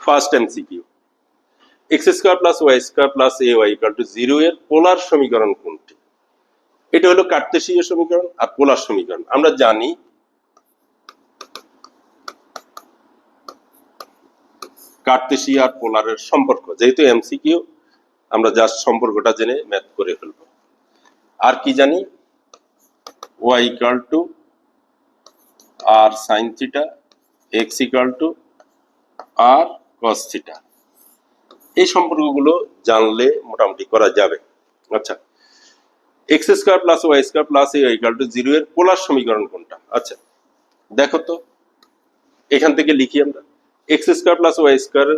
First MCQ, x square plus y square plus a y equal to 0 এর পোলার সমীকরণ কোনটি? এটা হলো কার্তেশীয় সমীকরণ আর পোলার সমীকরণ। আমরা জানি কার্তেশীয় আর পোলারের সম্পর্ক, যেহেতু এমসিকিউ আমরা জাস্ট সম্পর্কটা জেনে ম্যাথ করে ফেলবো। আর কি জানি, y equal to r sine theta, x equal to r cos theta. এই সম্পর্কগুলো জানলে মোটামুটি করা যাবে। আচ্ছা, x square plus y square plus a equal to 0 এর পোলার সমীকরণ কোনটা? আচ্ছা দেখো তো, এখান থেকে লিখি আমরা x square plus y square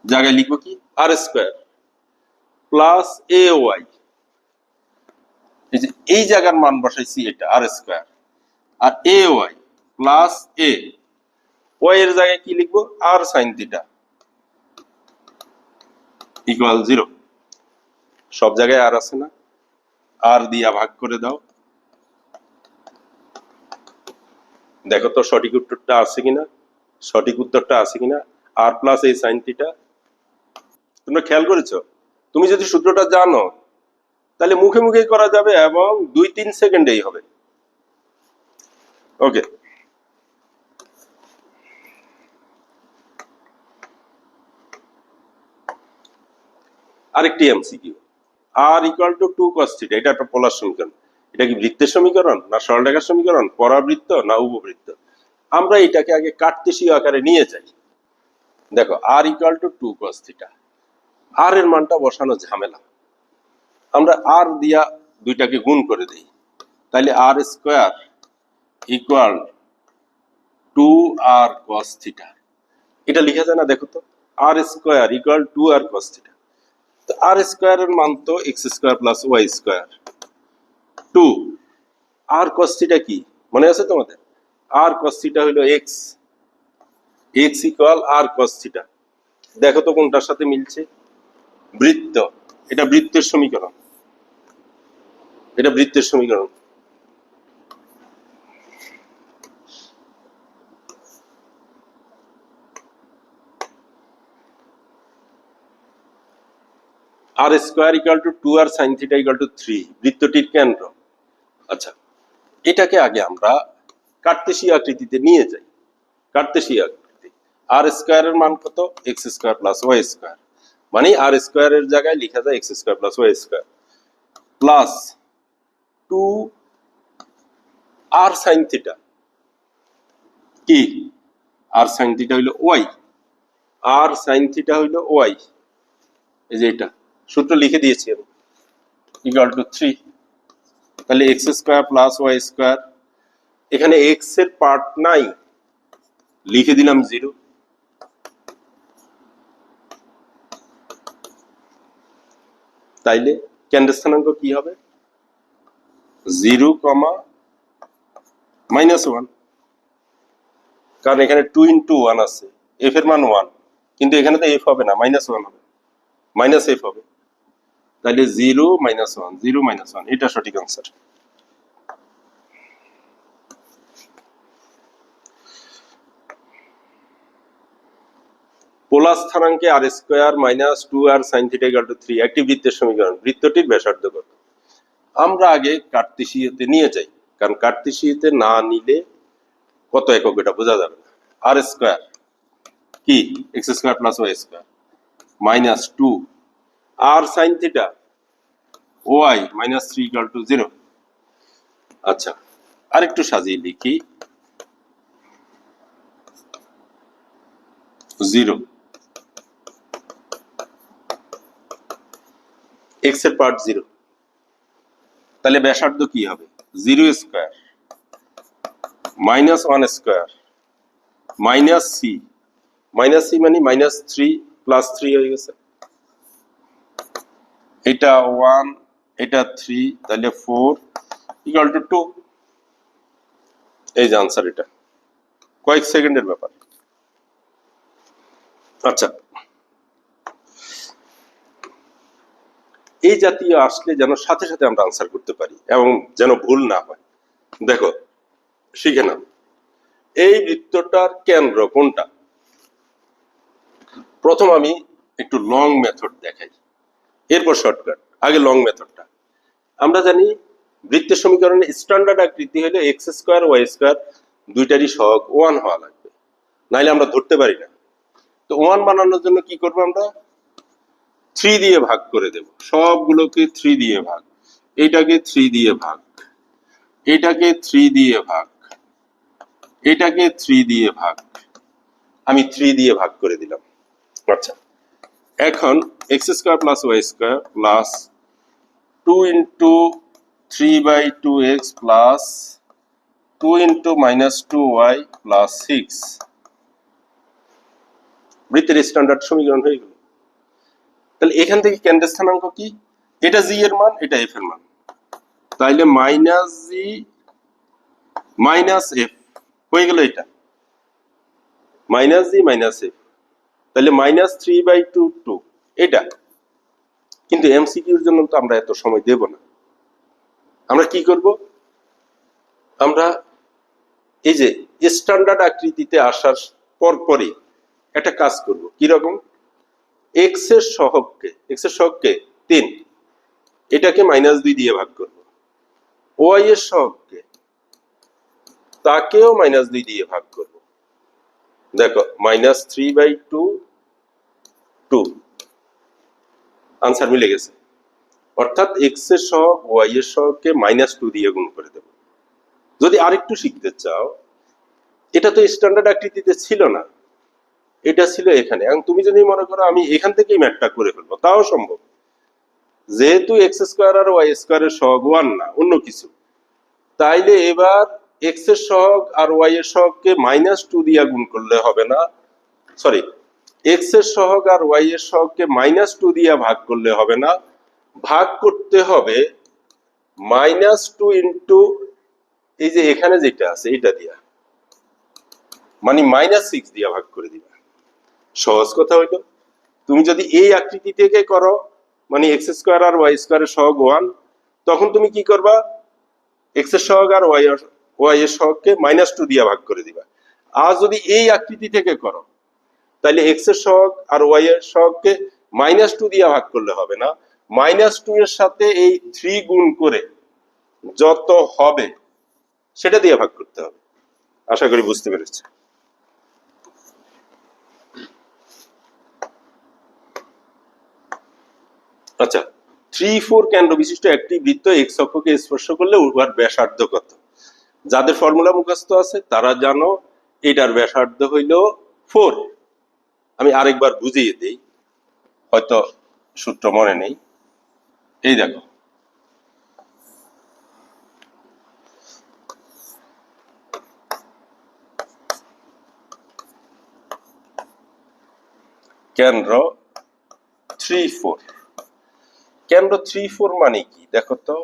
জায়গায় লিখবো কি r square plus a y, এই জায়গার মান বসাইছি এটা আর স্কোয়ার, আর a y plus a y এর জায়গায় কি লিখবো আর সাইন থিটা ইকুয়াল 0। সব জায়গায় আর আছে না, আর দিয়া ভাগ করে দাও, দেখো তো সঠিক উত্তরটা আছে কিনা, সঠিক উত্তরটা আছে কিনা আর প্লাস এই সাইন থিটা। তোমরা খেয়াল করেছো, তুমি যদি সূত্রটা জানো তাহলে মুখে মুখেই করা যাবে এবং 2-3 সেকেন্ডেই হবে। ওকে, আরেকটি MCQ, r equal to 2 cos theta, এটা একটা পোলার সমীকরণ। এটা কি বৃত্তের সমীকরণ না সরলরেখার সমীকরণ, পরাবৃত্ত না উপবৃত্ত? আমরা এটাকে আগে কার্তেশীয় আকারে নিয়ে যাই। দেখো আর ইকুয়াল টু 2 cos থিটা, আর এর মানটা বসানো ঝামেলা, আমরা আর দিয়া দুইটাকে গুণ করে দেই, তাহলে r square equal 2 r cos theta. এটা লিখা যায় না? দেখো তো, r square equal 2 r cos theta. তো আর স্কোয়ারের মান তো x square plus y square, 2 r cos theta কি মনে আছে তোমাদের? আর cos থিটা হলো x, x equal r cos theta. দেখো তো কোনটার সাথে মিলছে? বৃত্ত, এটা বৃত্তের সমীকরণ, এটা বৃত্তের সমীকরণ। R square equal to 2 r sine theta equal to 3, বৃত্তটির কেন্দ্র। আচ্ছা, এটাকে আগে আমরা কার্তেশীয় আকৃতিতে নিয়ে যাই। কার্তেশীয় আকৃতি, আর স্কোয়ারের মান কত? X square plus y square, মানে আর স্কোয়ারের জায়গায় লেখা যায় x square plus y square plus 2 r sine theta, কি আর সাইন থিটা হইলো ওয়াই, আর সাইন থিটা হইলো ওয়াই, এই যে এটা সূত্র লিখে দিয়েছি আমি, ইকুয়াল টু 3। তাহলে x square plus y square, এখানে এক্স এর পার্ট নাই, লিখে দিলাম 0। তাইলে কেন্দ্র স্থানাঙ্ক কি হবে? 0, -1, কারণ এখানে 2 × 1 আছে, এফ এর মান 1, কিন্তু এখানে তো এফ হবে না, -1 হবে, মাইনাস এফ হবে। তাহলে 0 -1, 0 -1, এটা সঠিক আনসার। পোলার স্থানাঙ্কে r square minus 2 r sine theta equal to 3 একটি বৃত্তের সমীকরণ, বৃত্তটির ব্যাসার্ধ কত? আমরা আগে কার্তেশীয়তে নিয়ে যাই, কারণ কার্তেশীয়তে না নিলে কত একক এটা বোঝা যাবে না। আর স্কোয়ার কি x square plus y square minus 2 r sine theta y -3 equal to 0। আচ্ছা, আরেকটু সাজিয়ে লিখি, 0 এক্স এর পার্ট 0, তাহলে ব্যাসার্ধ কি হবে? 0 স্কোয়ার -1 স্কোয়ার মাইনাস সি মানে -3 প্লাস 3 হয়ে গেছে, এটা 1 এটা 3, তাহলে 4 ইকুয়াল টু 2। এই যে আনসার, এটা কয়েক সেকেন্ডের ব্যাপার। আচ্ছা, এই জাতীয় আসলে যেন সাথে সাথে আমরা আনসার করতে পারি এবং যেন ভুল না হয়। দেখো শিখে নাও, এই বৃত্তটার কেন্দ্র কোনটা? প্রথম আমি একটু লং মেথড দেখাই, এরপর শর্টকাট। আগে লং মেথডটা। আমরা জানি বৃত্তের সমীকরণের স্ট্যান্ডার্ড আকৃতি হলো এক্স স্কোয়ার ওয়াই স্কোয়ার দুইটারই সহগ 1 হওয়া লাগবে, নাইলে আমরা ধরতে পারি না। তো 1 বানানোর জন্য কি করবো, আমরা 3 দিয়ে ভাগ করে দেব, সবগুলোকে 3 দিয়ে ভাগ, এইটাকে 3 দিয়ে ভাগ, এটাকে 3 দিয়ে ভাগ, এটাকে 3 দিয়ে ভাগ, আমি 3 দিয়ে ভাগ করে দিলাম। আচ্ছা, এখন x square plus y square plus 2 into 3/2x plus 2 into -2y plus 6 বৃত্তের স্ট্যান্ডার্ড সমীকরণ হয়ে গেল। তাহলে এখান থেকে কেন্দ্রের স্থানাঙ্ক কি, এটা জি এর মান, এটা এফ এর মান, তাইলে মাইনাস জি মাইনাস এফ হয়ে গেল, এটা মাইনাস জি মাইনাস এফ, তাহলে -3/2 এটা। কিন্তু এমসিকিউর জন্য তো আমরা এত সময় দেব না, আমরা কি করব, আমরা এই যে স্ট্যান্ডার্ড আকৃতিতে আসার পরপরই একটা কাজ করব। কি রকম, এক্স এর সহগকে 3, এটাকে -2 দিয়ে ভাগ করব। ওয়াই এর সহগকে তাকেও -2 দিয়ে ভাগ করব। দেখো -3/2 আনসার মিলে গেছে। অর্থাৎ এক্স এর সহগ ওয়াই এর সহগকে -2 দিয়ে গুণ করে দেব। যদি আরেকটু শিখতে চাও, এটা তো স্ট্যান্ডার্ড আকৃতিতে ছিল না, এটা ছিল এখানে। এবং তুমি যদি মনে করো আমি এখান থেকেই ম্যাথটা করে ফেলবো, তাও সম্ভব। যেহেতু এক্স স্কোয়ার আর ওয়াই স্কোয়ারের সহগ 1 না, অন্য কিছু, তাইলে এবার এক্স এর সহগ আর ওয়াই এর সহগকে -2 দিয়ে গুণ করলে হবে না, সরি, এক্স এর সহগ আর ওয়াই এর সহগকে -2 দিয়ে ভাগ করলে হবে না, ভাগ করতে হবে -2 ইন্টু এই যে এখানে যেটা আছে এটা দিয়া, মানে -6 দিয়ে ভাগ করে দিবা। সহজ কথা হইলো, তুমি যদি এই আকৃতি থেকে করো, মানে এক্স স্কোয়ার আর ওয়াই স্কোয়ারের সহগ 1, তখন তুমি কি করবা, এক্স এর সহগ আর ওয়াই এর সহগকে -2 দিয়ে ভাগ করে দিবা। আর যদি এই আকৃতি থেকে করো, তাহলে এক্স এর সহগ আর ওয়াই এর সহগকে -2 দিয়ে ভাগ করলে হবে না, -2 এর সাথে এই 3 গুণ করে যত হবে সেটা দিয়ে ভাগ করতে হবে। আশা করি বুঝতে পেরেছি। আচ্ছা, 3-4 কেন্দ্র বিশিষ্ট একটি বৃত্ত এক্স অক্ষকে স্পর্শ করলে উহার ব্যাসার্ধ কত? যাদের ফর্মুলা মুখস্থ আছে তারা জানো, এটার ব্যাসার্ধ হইল 4। আমি আরেকবার বুঝিয়ে দেই, হয়তো সূত্র মনে নেই। এই দেখো, কেন্দ্র 3-4, কেন্দ্র 3-4 মানে কি দেখো তো,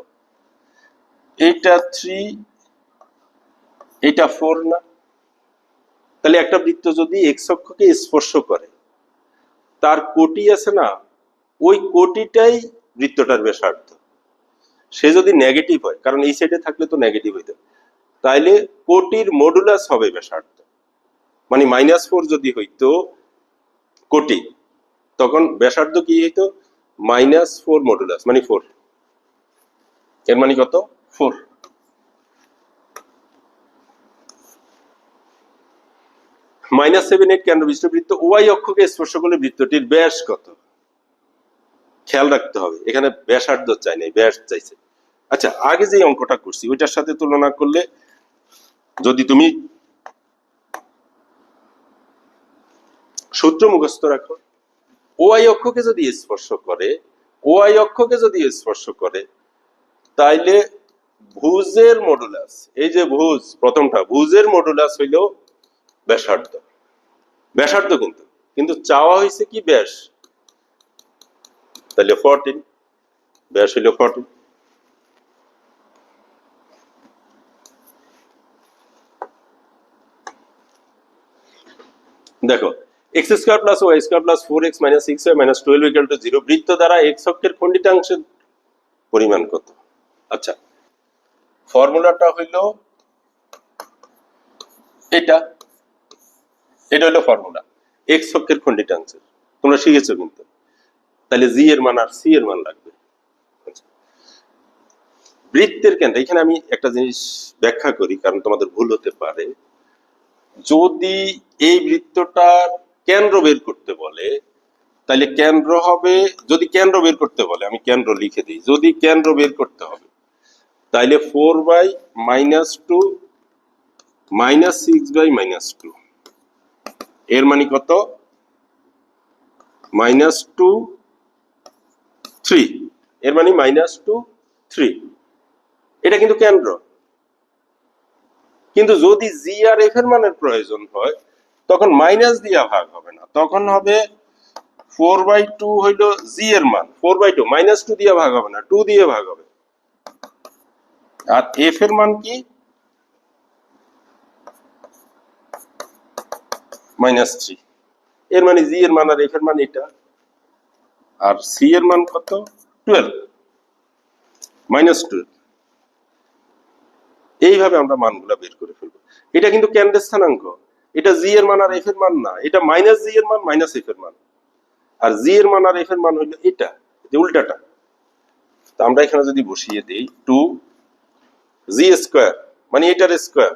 এইটা 3, এটা 4 না? তাহলে একটা বৃত্ত যদি এক্স অক্ষকে স্পর্শ করে, তার কোটি আছে না, ওই কোটিটাই বৃত্তটার ব্যাসার্ধ। সে যদি নেগেটিভ হয়, কারণ এই সাইডে থাকলে তো নেগেটিভ হইতো, তাইলে কোটির মডুলাস হবে ব্যাসার্ধ। মানে -4 যদি হইতো কোটি, তখন ব্যাসার্ধ কি হইতো, -4 মডুলাস, মানে 4। এর মানে কত, 4। -7-8 কেন্দ্র বিশিষ্ট বৃত্ত ওয়াই অক্ষকে স্পর্শ করলে বৃত্তটির ব্যাস কত? খেয়াল রাখতে হবে, এখানে ব্যাসার্ধ চাই নাই, ব্যাস চাইছে। আচ্ছা, আগে যে অঙ্কটা করছি ওইটার সাথে তুলনা করলে, যদি তুমি সূত্র মুখস্থ রাখো, ওয়াই অক্ষকে যদি স্পর্শ করে, তাইলে ভুজের মডুলাস, এই যে ভুজ প্রথমটা, ভুজের মডুলাস হইল ব্যাসার্ধ। ব্যাসার্ধ কিন্তু চাওয়া হয়েছে কি, ব্যাস, তাহলে 14, ব্যাস হইল 14। দেখো, x square plus y square plus 4x - 6y - 12 = 0 বৃত্ত দ্বারা এক্স অক্ষের খণ্ডিতাংশের পরিমাণ কত? আচ্ছা, ফর্মুলাটা হইল এটা হইল ফর্মুলা, এক্স অক্ষের খণ্ডিতাংশের। তোমরা শিখেছো কিন্তু। তাহলে জি এর মান আর সি এর মান লাগবে। বৃত্তের কেন্দ্র, এখানে আমি একটা জিনিস ব্যাখ্যা করি কারণ তোমাদের ভুল হতে পারে। যদি এই বৃত্তটার কেন্দ্র বের করতে বলে তাহলে কেন্দ্র হবে, যদি কেন্দ্র বের করতে বলে আমি কেন্দ্র লিখে দিই, যদি কেন্দ্র বের করতে হবে তাহলে 4/-2 -6/-2 এর মানে কত? -2 3, এর মানে -2 3, এটা কিন্তু কেন্দ্র। কিন্তু যদি জি আর এফ এর মানের প্রয়োজন হয় তখন মাইনাস দিয়া ভাগ হবে না, তখন হবে 4/2 হইল জি এর মান, 4/2 -2 দিয়ে ভাগ হবে না, 2 দিয়ে ভাগ হবে। আর এফ এর মান কি? -3, এর মানে জি এর মান আর এফ এর মান এটা। আর সি এর মান কত? 12, -12। এইভাবে আমরা মানগুলা বের করে ফেলবো। এটা কিন্তু কেন্দ্রের স্থানাঙ্ক, এটা জি এর মান আর এফ এর মান না, এটা মাইনাস জি এর মান মাইনাস এফ এর মান, আর জি এর মান আর এফ এর মান হইলো এটা, যে উল্টাটা। তো আমরা এখানে যদি বসিয়ে দিই 2 জি স্কয়ার মানে এটার স্কয়ার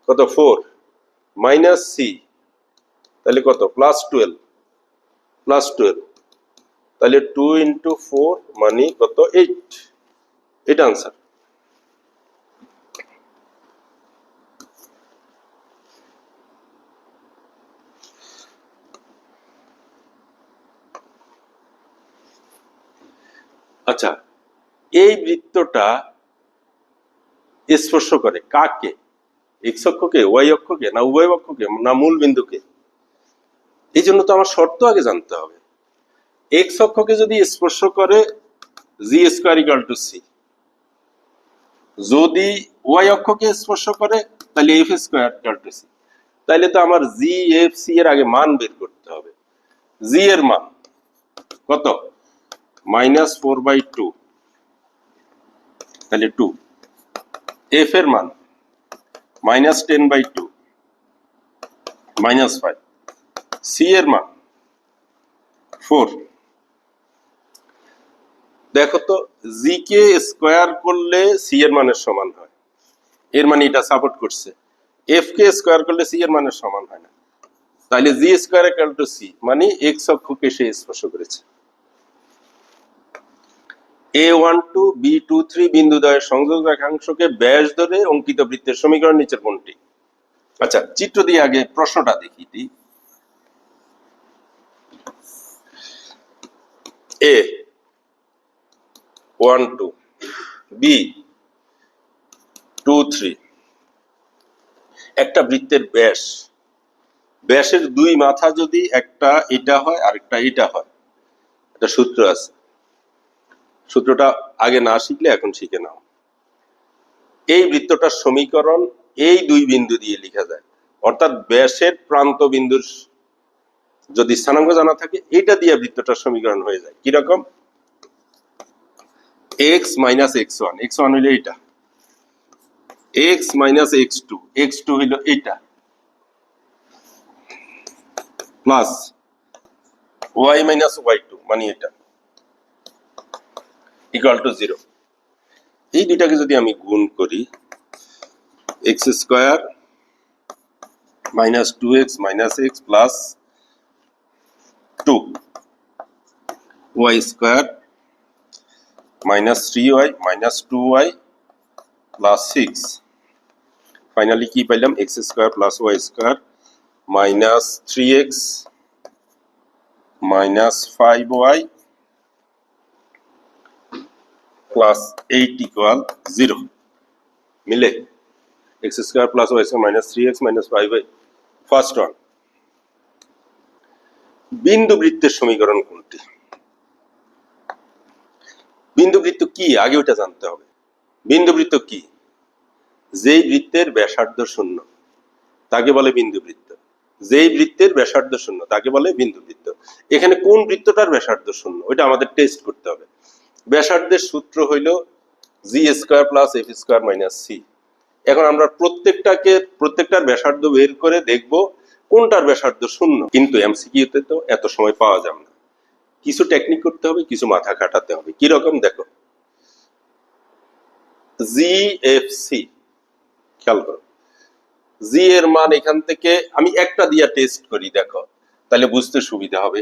কত 4 মাইনাস সি তাহলে কত +12 তাহলে 2 ইন্টু 4 মানে কত 8, এটা আনসার। আচ্ছা, এই বৃত্তটা স্পর্শ করে কাকে? এক্স অক্ষকে, ওয়াই অক্ষকে, না উভয় অক্ষকে, না মূল বিন্দুকে? এই জন্য তো আমার শর্ত আগে জানতে হবে। এক্স অক্ষকে যদি স্পর্শ করে g square equal to c, যদি ওয়াই অক্ষকে স্পর্শ করে তাহলে f square equal to c. তাহলে তো আমার জি এফ সি এর আগে মান বের করতে হবে। জি এর মান কত? -4/2 তাহলে 2, এফ এর মান -10/2 -5, সি এর মান 4। দেখো তো জি কে স্কয়ার করলে সি এর মানের সমান হয়, এর মানে এটা সাপোর্ট করছে। এফ কে স্কয়ার করলে সি এর মানের সমান হয় না, তাহলে জি স্কয়ার ইকুয়াল টু সি মানে এক্স অক্ষকে সে স্পর্শ করেছে। A12 B23 বিন্দুদ্বয়ের সংযোগ রেখাংশকে ব্যাস ধরে অঙ্কিত বৃত্তের সমীকরণ নিচের কোনটি? আচ্ছা, চিত্র দিয়ে আগে প্রশ্নটা দেখি দিই। A12 B23 একটা বৃত্তের ব্যাস, ব্যাসের দুই মাথা যদি একটা এটা হয় আর একটা এটা হয়, একটা সূত্র আছে, সূত্রটা আগে না শিখলে এখন শিখে নাও। এই বৃত্তটার সমীকরণ এই দুই বিন্দু দিয়ে লেখা যায়, অর্থাৎ ব্যাসের প্রান্ত বিন্দুর যদি স্থানাঙ্ক জানা থাকে এটা দিয়ে বৃত্তটার সমীকরণ হয়ে যায়। কিরকম? x - x1, x1 হইলো এটা, x - x2, x2 হইলো এটা, প্লাস y - y2 মানে এটা, ইকুয়াল টু 0। এই দুইটাকে যদি আমি গুণ করি, x square -2x - x plus 2 y square -3y - 2y plus 6, finally কি পাইলাম? x square plus y square -3x -5y plus 8 equal 0। মিলে x square plus y square -3x -5y। First one. বিন্দু বৃত্তের সমীকরণ কোনটি? বিন্দু বৃত্ত কি আগে ওটা জানতে হবে। বিন্দু বৃত্ত কি? যেই বৃত্তের ব্যাসার্ধ শূন্য তাকে বলে বিন্দু বৃত্ত, যেই বৃত্তের ব্যাসার্ধ শূন্য তাকে বলে বিন্দু বৃত্ত। এখানে কোন বৃত্তটার ব্যাসার্ধ শূন্য ওইটা আমাদের টেস্ট করতে হবে। ব্যাসার্ধের সূত্র হইল g square plus f square minus c. এখন আমরা প্রত্যেকটার ব্যাসার্ধ বের করে দেখব কোনটার ব্যাসার্ধ 0, কিন্তু এমসিকিউতে তো এত সময় পাওয়া যাবে না, কিছু টেকনিক করতে হবে, কিছু মাথা খাটাতে হবে। কি রকম দেখো, জিএফসি, খেয়াল করো, জি এর মান এখান থেকে আমি একটা দিয়া টেস্ট করি, দেখো তাহলে বুঝতে সুবিধা হবে।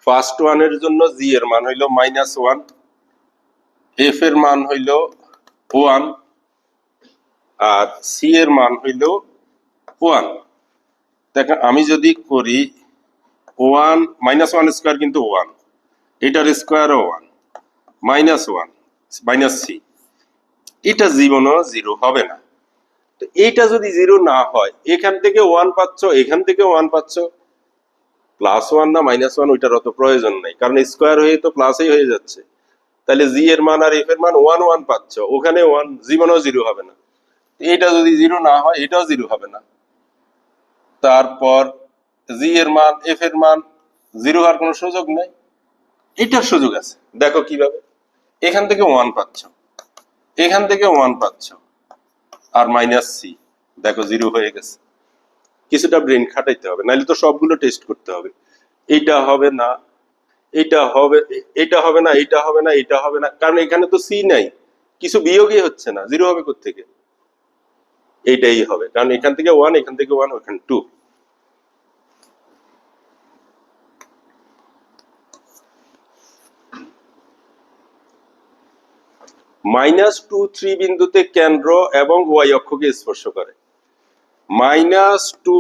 ফার্স্ট ওয়ানের জন্য জি এর মান হইল -1, এফ এর মান হইল 1, আর সি এর মান হইল 1। দেখো আমি যদি করি 1 -1 স্কয়ার, কিন্তু 1, এটার স্কয়ারও 1, -1 -c, এটা জীবনও 0 হবে না। তো এইটা যদি 0 না হয়, এখান থেকে 1 পাচ্ছ, এখান থেকে 1 পাচ্ছ, +1 না -1 ওইটার অত প্রয়োজন নাই, কারণ স্কয়ার হয়ে তো প্লাসই হয়ে যাচ্ছে। তাহলে জি এর মান আর এফ এর মান 1 1 পাচ্ছ, ওখানে 1, জীবনও 0 হবে না। এটা যদি 0 না হয়, এটাও 0 হবে না। তারপর জি এর মান এফ এর মান 0 হওয়ার কোনো সুযোগ নেই, এটার সুযোগ আছে। দেখো কিভাবে, এখান থেকে 1 পাচ্ছ, এখান থেকে 1 পাচ্ছ, আর -c, দেখো 0 হয়ে গেছে। কিছুটা ব্রেন খাটাইতে হবে, নাহলে তো সবগুলো টেস্ট করতে হবে। এটা হবে না, এটা হবে, এটা হবে না, এটা হবে না, এটা হবে না, কারণ এখানে তো সি নাই, কিছু বিয়োগই হচ্ছে না, 0 হবে কোত্থেকে? এইটাই হবে, কারণ এখান থেকে 1, এখান থেকে 1, ওখানে 2। -2 3 বিন্দুতে কেন্দ্র এবং ওয়াই অক্ষকে স্পর্শ করে। -2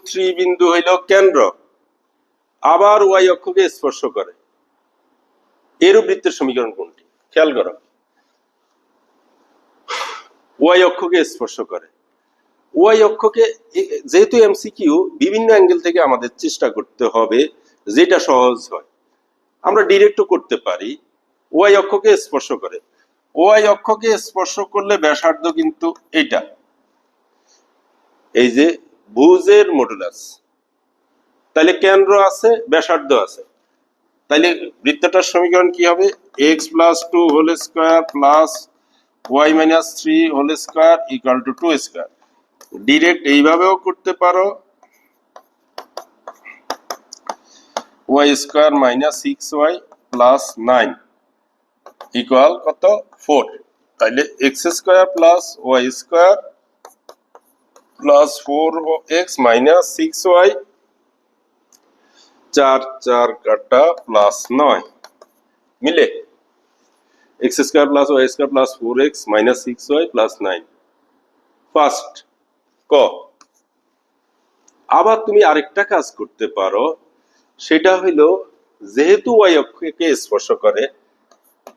3 বিন্দু হইল কেন্দ্র, আবার ওয়াই অক্ষকে স্পর্শ করে। এরূপ বৃত্তের সমীকরণ কোনটি? খেয়াল করো, ওয়াই অক্ষকে স্পর্শ করে। ওয়াই অক্ষকে, যেহেতু এমসিকিউ, বিভিন্ন অ্যাঙ্গেল থেকে আমাদের চেষ্টা করতে হবে যেটা সহজ হয়। আমরা ডিরেক্টও করতে পারি। ওয়াই অক্ষকে স্পর্শ করে, ওয়াই অক্ষকে স্পর্শ করলে ব্যাসার্ধ কিন্তু এটা, এই যে ভুজের মডুলাস, তাহলে কেন্দ্র আছে, ব্যাসার্ধ আছে, তাহলে বৃত্তটার সমীকরণ কি হবে? x + 2 whole square plus y - 3 whole square equal to 2 square. Direct এইভাবেও করতে পারো, y স্কয়ার - 6y + 9 ইকুয়াল কত? 4। তাহলে x square plus y square plus 4x - 6y, 4 4 কাটা প্লাস 9 মিলে x square plus y square plus 4x - 6y plus 9। First ক। আবার তুমি আরেকটা কাজ করতে পারো, সেটা হইলো যেহেতু y অক্ষকে স্পর্শ করে,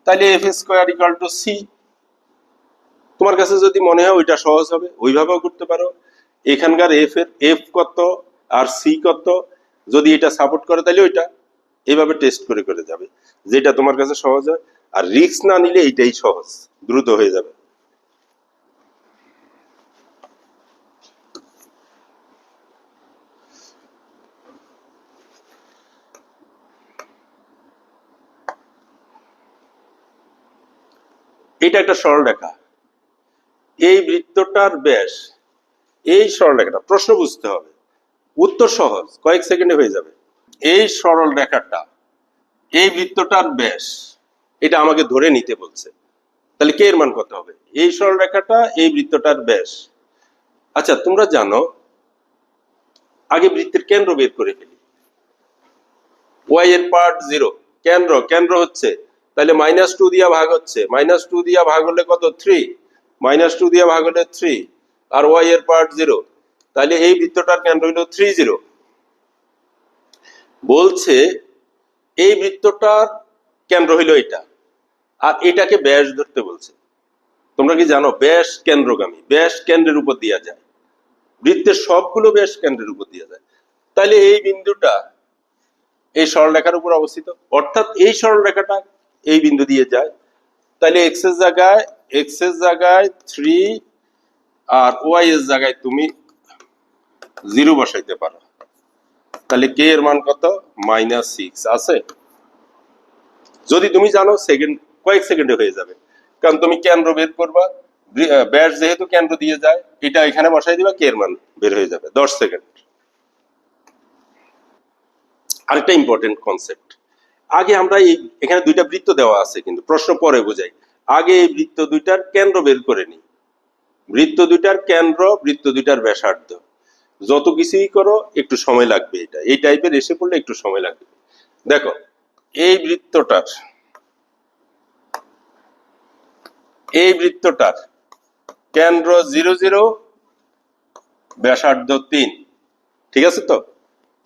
তাহলে f square equal two c। তোমার কাছে যদি মনে হয় ওইটা সহজ হবে, ওইভাবেও করতে পারো। এখানকার f এর f কত আর c কত, যদি এটা সাপোর্ট করে তাহলে ওইটা, এইভাবে টেস্ট করে করে যাবে, যেটা তোমার কাছে সহজ হয়। আর রিস্ক না নিলে এইটাই সহজ, দ্রুত হয়ে যাবে। এটা একটা সরলরেখা, এই বৃত্তটার ব্যাস, এই সরলরেখাটা, প্রশ্ন বুঝতে হবে, উত্তর সহজ, কয়েক সেকেন্ডে হয়ে যাবে। এই সরল রেখাটা, এই বৃত্তটার ব্যাস, এটা আমাকে ধরে নিতে বলছে, তাহলে কে এর মান কত হবে? এই সরল রেখাটা, এই বৃত্তটার ব্যাস। আচ্ছা তোমরা জানো, আগে বৃত্তের কেন্দ্র বের করে ফেলি। ওয়াই এর পার্ট 0, কেন্দ্র, কেন্দ্র হচ্ছে, তাহলে -2 দিয়া ভাগ হচ্ছে, -2 দিয়া ভাগ হলে কত? 3, -2 দিয়া ভাগ হলে 3, আর ওয়াই এর পার্ট 0, তাহলে এই বৃত্তটার কেন্দ্র হলো 3 0। বলছে এই বৃত্তটার কেন্দ্র হইলো এটা, আর এটাকে ব্যাস ধরতে বলছে। তোমরা কি জানো ব্যাস কেন্দ্রগামী, ব্যাস কেন্দ্রের উপর দেওয়া যায়, বৃত্তের সবগুলো ব্যাস কেন্দ্রের উপর দেওয়া যায়। তাহলে এই বিন্দুটা এই সরলরেখার উপর অবস্থিত, অর্থাৎ এই সরলরেখাটা এই বিন্দু দিয়ে যায়। তাহলে x এর জায়গায় 3 আর y এর জায়গায় তুমি 0 বসাইতে পারো। তাহলে k এর মান কত? -6 আছে। যদি তুমি জানো, সেকেন্ড, কয়েক সেকেন্ডে হয়ে যাবে, কারণ তুমি কেন্দ্র বের করবা, ব্যাস যেহেতু কেন্দ্র দিয়ে যায়, এটা এখানে বসাই দিবা, কে এর মান বের হয়ে যাবে 10 সেকেন্ড। আরেকটা ইম্পর্টেন্ট কনসেপ্ট, আগে আমরা এখানে দুইটা বৃত্ত দেওয়া আছে, কিন্তু প্রশ্ন পরে বোঝাই। আগে এই বৃত্ত দুইটার কেন্দ্র বের করে নিই। বৃত্ত দুইটার কেন্দ্র, বৃত্ত দুইটার ব্যাসার্ধ। যত কিছুই করো একটু সময় লাগবে, এটা এই টাইপের এসে পড়লে একটু সময় লাগবে। দেখো এই বৃত্তটার কেন্দ্র 0 0, ব্যাসার্ধ 3, ঠিক আছে তো?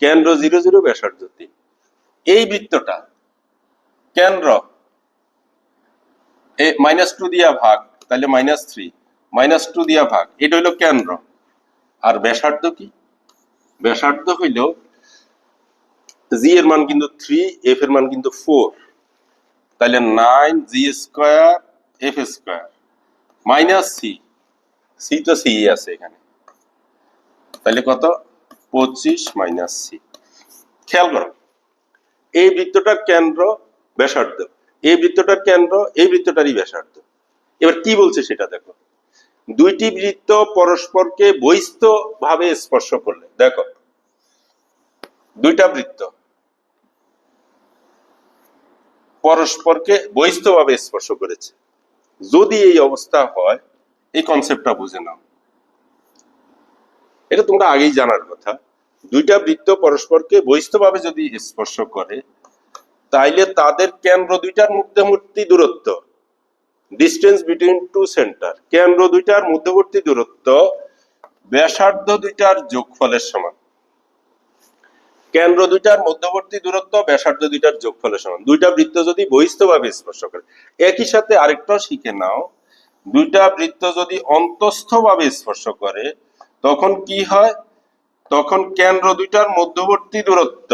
কেন্দ্র 0 0, ব্যাসার্ধ 3। এই বৃত্তটা কেন্দ্র -2 দিয়া ভাগ, তাহলে -3, -2 দিয়া ভাগ, এটা হইলো কেন্দ্র। আর ব্যাসার্ধ কি? ব্যাসার্ধ হইল জি এর মান কিন্তু 3, এফ এর মান কিন্তু 4, তাহলে 9g² f² মাইনাস সি তো সি আছে এখানে, তাহলে কত? 25 মাইনাস সি। খেয়াল করো, এই বৃত্তটার কেন্দ্র ব্যাসার্ধ, এই বৃত্তটার কেন্দ্র এই বৃত্তটারই ব্যাসার্ধ। এবার কি বলছে সেটা দেখো। দুইটি বৃত্ত পরস্পরকে বহিস্থ ভাবে স্পর্শ করলে, দেখো দুইটা বৃত্ত পরস্পরকে বহিস্থ ভাবে স্পর্শ করেছে, যদি এই অবস্থা হয়, এই কনসেপ্টটা বুঝে নাও। এটা তোমরা আগেই জানার কথা। দুইটা বৃত্ত পরস্পরকে বহিস্থ ভাবে যদি স্পর্শ করে, তাইলে তাদের কেন্দ্র দুইটার মধ্যবর্তী দূরত্ব, ডিস্টেন্স বিটুইন টু সেন্টার, কেন্দ্র দুইটার মধ্যবর্তী দূরত্ব ব্যাসার্ধ দুইটার যোগফলের সমান। কেন্দ্র দুইটার মধ্যবর্তী দূরত্ব ব্যাসার্ধ দুইটার যোগফলের সমান। দুইটা বৃত্ত যদি বহিস্থ ভাবে স্পর্শ করে, একই সাথে আরেকটাও শিখে নাও, দুইটা বৃত্ত যদি অন্তস্থ ভাবে স্পর্শ করে, তখন কি হয়? তখন কেন্দ্র দুইটার মধ্যবর্তী দূরত্ব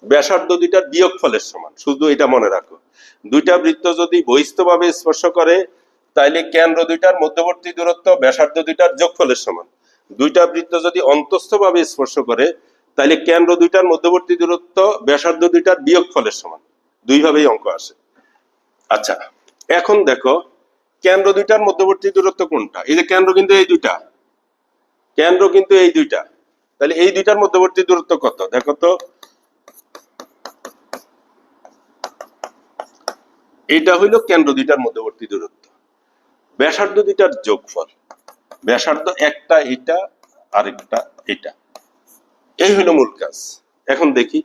ব্যাসার্ধ দুইটার বিয়োগফলের সমান। শুধু এটা মনে রাখো, দুইটা বৃত্ত যদি বহিস্থ ভাবে স্পর্শ করে, তাইলে কেন্দ্র দুইটার মধ্যবর্তী দূরত্ব ব্যাসার্ধ দুইটার যোগফলের সমান। দুইটা বৃত্ত যদি অন্তস্থ ভাবে স্পর্শ করে, তাইলে কেন্দ্র দুইটার মধ্যবর্তী দূরত্ব ব্যাসার্ধ দুইটার বিয়োগফলের সমান। দুইভাবেই অঙ্ক আসে। আচ্ছা, এখন দেখো কেন্দ্র দুইটার মধ্যবর্তী দূরত্ব কোনটা? এই যে কেন্দ্র কিন্তু এই দুইটা, কেন্দ্র কিন্তু এই দুইটা, তাহলে এই দুইটার মধ্যবর্তী দূরত্ব কত? দেখো তো, এইটা হইলো কেন্দ্র দুইটার মধ্যবর্তী দূরত্ব, ব্যাসার্ধ দুইটার যোগফল। ব্যাসার্ধ একটা এটা, আরেকটা এটা। এই হইলো মূল কাজ। এখন দেখি,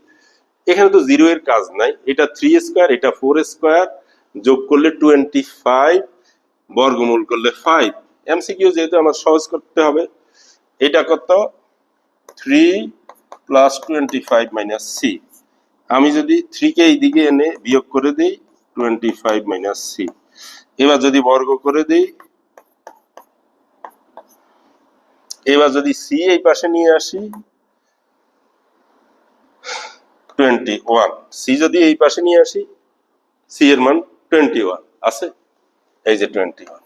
এখানে তো 0 এর কাজ নাই, এটা 3² এটা 4², যোগ করলে 25, বর্গমূল করলে 5। এমসিকিউ যেহেতু আমার সহজ করতে হবে, এটা কত? 3 + 25 - c। আমি যদি 3 কে এই দিকে এনে বিয়োগ করে দেই, 25 - c। এবার যদি বর্গ করে দেই, এবার যদি c এই পাশে নিয়ে আসি, 21। c যদি এই পাশে নিয়ে আসি, c এর মান 21 আছে, এই যে 21।